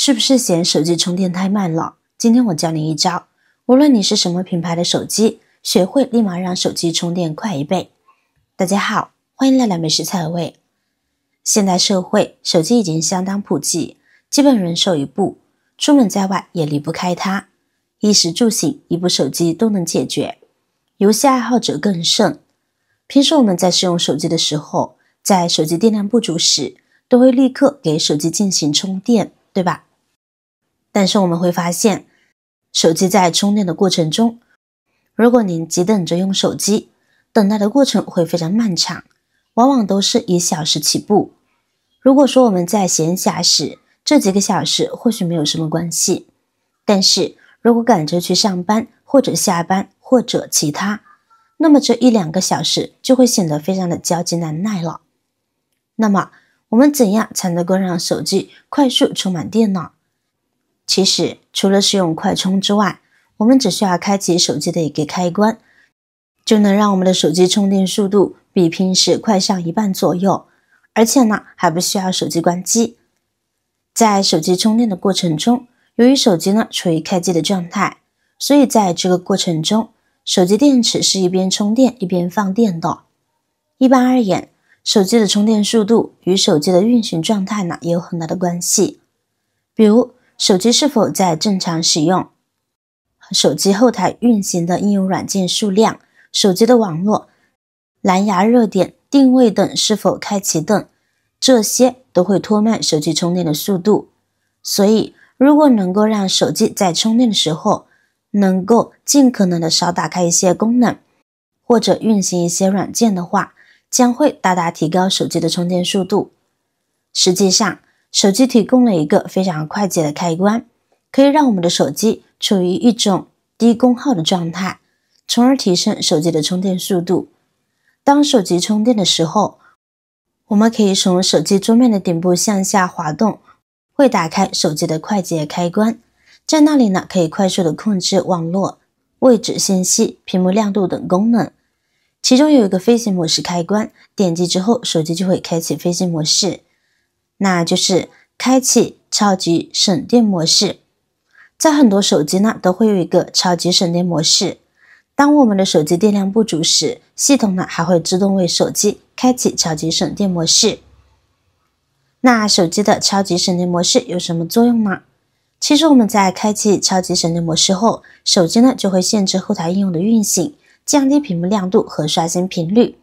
是不是嫌手机充电太慢了？今天我教你一招，无论你是什么品牌的手机，学会立马让手机充电快1倍。大家好，欢迎来到美食菜味。现代社会，手机已经相当普及，基本人手一部，出门在外也离不开它。衣食住行，一部手机都能解决。游戏爱好者更甚。平时我们在使用手机的时候，在手机电量不足时，都会立刻给手机进行充电，对吧？但是我们会发现，手机在充电的过程中，如果您急等着用手机，等待的过程会非常漫长，往往都是1小时起步。如果说我们在闲暇时，这几个小时或许没有什么关系，但是如果赶着去上班或者下班或者其他，那么这1-2个小时就会显得非常的焦急难耐了。那么我们怎样才能够让手机快速充满电呢？其实除了使用快充之外，我们只需要开启手机的一个开关，就能让我们的手机充电速度比平时快上1半左右，而且呢还不需要手机关机。在手机充电的过程中，由于手机呢处于开机的状态，所以在这个过程中，手机电池是一边充电一边放电的。一般而言，手机的充电速度与手机的运行状态呢也有很大的关系。比如手机是否在正常使用，手机后台运行的应用软件数量，手机的网络、蓝牙热点、定位等是否开启等，这些都会拖慢手机充电的速度。所以如果能够让手机在充电的时候能够尽可能的少打开一些功能，或者运行一些软件的话，将会大大提高手机的充电速度。实际上手机提供了一个非常快捷的开关，可以让我们的手机处于一种低功耗的状态，从而提升手机的充电速度。当手机充电的时候，我们可以从手机桌面的顶部向下滑动，会打开手机的快捷开关，在那里呢可以快速的控制网络、位置信息、屏幕亮度等功能。其中有一个飞行模式开关，点击之后手机就会开启飞行模式，那就是开启超级省电模式。在很多手机呢都会有一个超级省电模式，当我们的手机电量不足时，系统呢还会自动为手机开启超级省电模式。那手机的超级省电模式有什么作用呢？其实我们在开启超级省电模式后，手机呢就会限制后台应用的运行，降低屏幕亮度和刷新频率，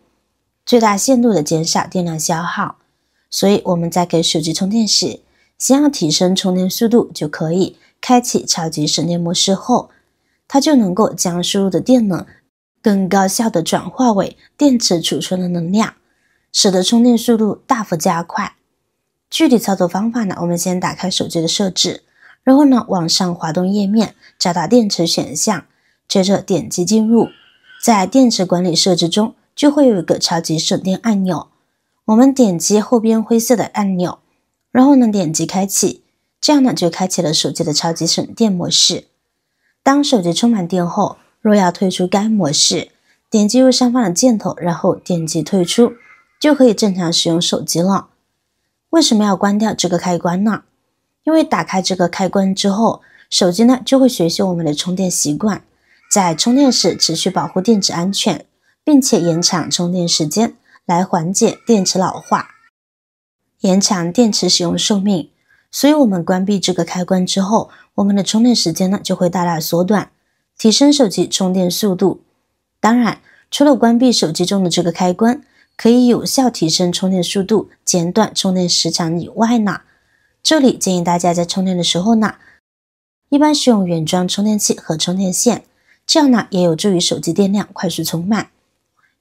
最大限度的减少电量消耗。所以我们在给手机充电时，想要提升充电速度，就可以开启超级省电模式后，它就能够将输入的电能更高效的转化为电池储存的能量，使得充电速度大幅加快。具体操作方法呢，我们先打开手机的设置，然后呢往上滑动页面，找到电池选项，接着点击进入，在电池管理设置中就会有一个超级省电按钮，我们点击后边灰色的按钮，然后呢点击开启，这样呢就开启了手机的超级省电模式。当手机充满电后，若要退出该模式，点击右上方的箭头，然后点击退出，就可以正常使用手机了。为什么要关掉这个开关呢？因为打开这个开关之后，手机呢就会学习我们的充电习惯，在充电时持续保护电池安全，并且延长充电时间，来缓解电池老化，延长电池使用寿命。所以我们关闭这个开关之后，我们的充电时间呢就会大大缩短，提升手机充电速度。当然，除了关闭手机中的这个开关可以有效提升充电速度，减短充电时长以外呢，这里建议大家在充电的时候呢，一般使用原装充电器和充电线，这样呢也有助于手机电量快速充满，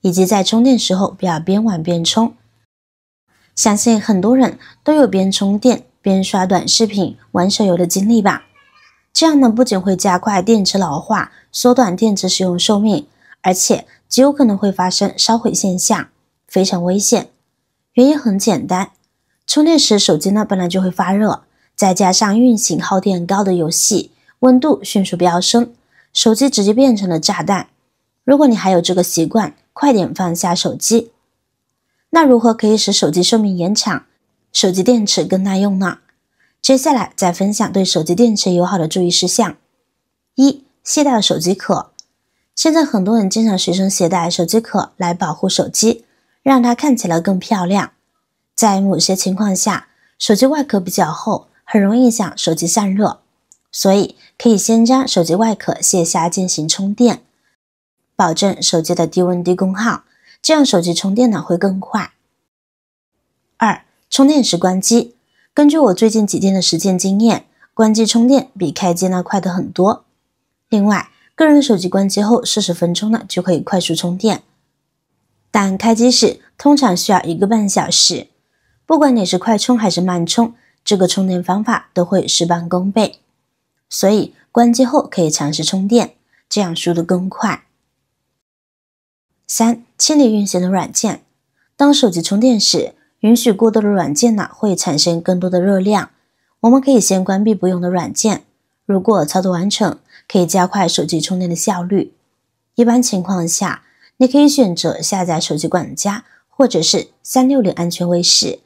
以及在充电时候不要边玩边充。相信很多人都有边充电边刷短视频、玩手游的经历吧？这样呢不仅会加快电池老化，缩短电池使用寿命，而且极有可能会发生烧毁现象，非常危险。原因很简单，充电时手机呢本来就会发热，再加上运行耗电高的游戏，温度迅速飙升，手机直接变成了炸弹。如果你还有这个习惯，快点放下手机。那如何可以使手机寿命延长，手机电池更耐用呢？接下来再分享对手机电池友好的注意事项。一、携带手机壳。现在很多人经常随身携带手机壳来保护手机，让它看起来更漂亮。在某些情况下，手机外壳比较厚，很容易影响手机散热，所以可以先将手机外壳卸下进行充电，保证手机的低温低功耗，这样手机充电呢会更快。二、充电时关机。根据我最近几天的实践经验，关机充电比开机呢快得很多。另外，个人手机关机后40分钟呢就可以快速充电，但开机时通常需要1个半小时。不管你是快充还是慢充，这个充电方法都会事半功倍。所以关机后可以尝试充电，这样速度更快。3、清理运行的软件。当手机充电时，允许过多的软件呢会产生更多的热量，我们可以先关闭不用的软件，如果操作完成，可以加快手机充电的效率。一般情况下，你可以选择下载手机管家或者是360安全卫士。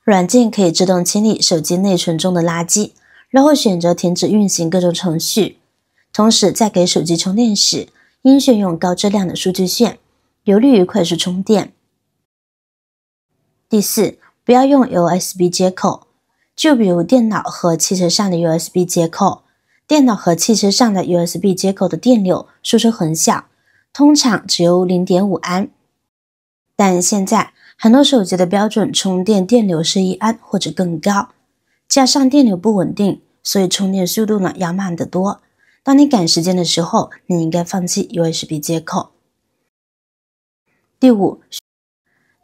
软件可以自动清理手机内存中的垃圾，然后选择停止运行各种程序。同时在给手机充电时，应选用高质量的数据线，有利于快速充电。第4，不要用 USB 接口，就比如电脑和汽车上的 USB 接口。电脑和汽车上的 USB 接口的电流输出很小，通常只有 0.5 安。但现在很多手机的标准充电电流是1安或者更高，加上电流不稳定，所以充电速度呢要慢得多。当你赶时间的时候，你应该放弃 USB 接口。第5，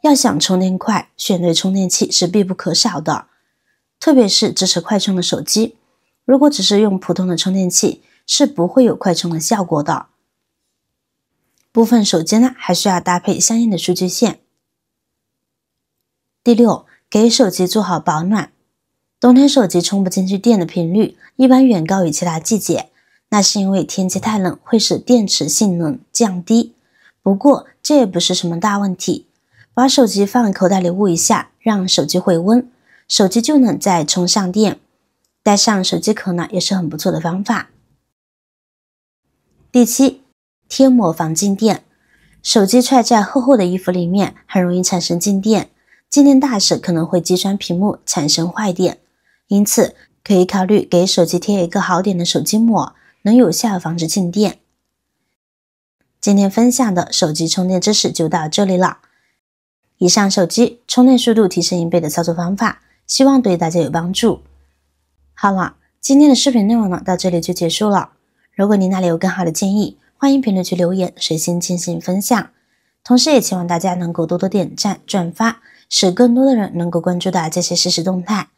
要想充电快，选对充电器是必不可少的，特别是支持快充的手机。如果只是用普通的充电器，是不会有快充的效果的。部分手机呢，还需要搭配相应的数据线。第6，给手机做好保暖。冬天手机充不进去电的频率一般远高于其他季节，那是因为天气太冷会使电池性能降低。不过这也不是什么大问题，把手机放口袋里捂一下，让手机回温，手机就能再充上电。带上手机壳呢也是很不错的方法。第7，贴膜防静电。手机揣在厚厚的衣服里面，很容易产生静电，静电大时可能会击穿屏幕产生坏电，因此可以考虑给手机贴一个好点的手机膜，能有效防止静电。今天分享的手机充电知识就到这里了。以上手机充电速度提升1倍的操作方法，希望对大家有帮助。好了，今天的视频内容呢到这里就结束了。如果你那里有更好的建议，欢迎评论区留言，随心进行分享。同时也希望大家能够多多点赞转发，使更多的人能够关注到这些实时动态。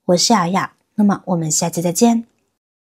我是瑶瑶，那么我们下期再见。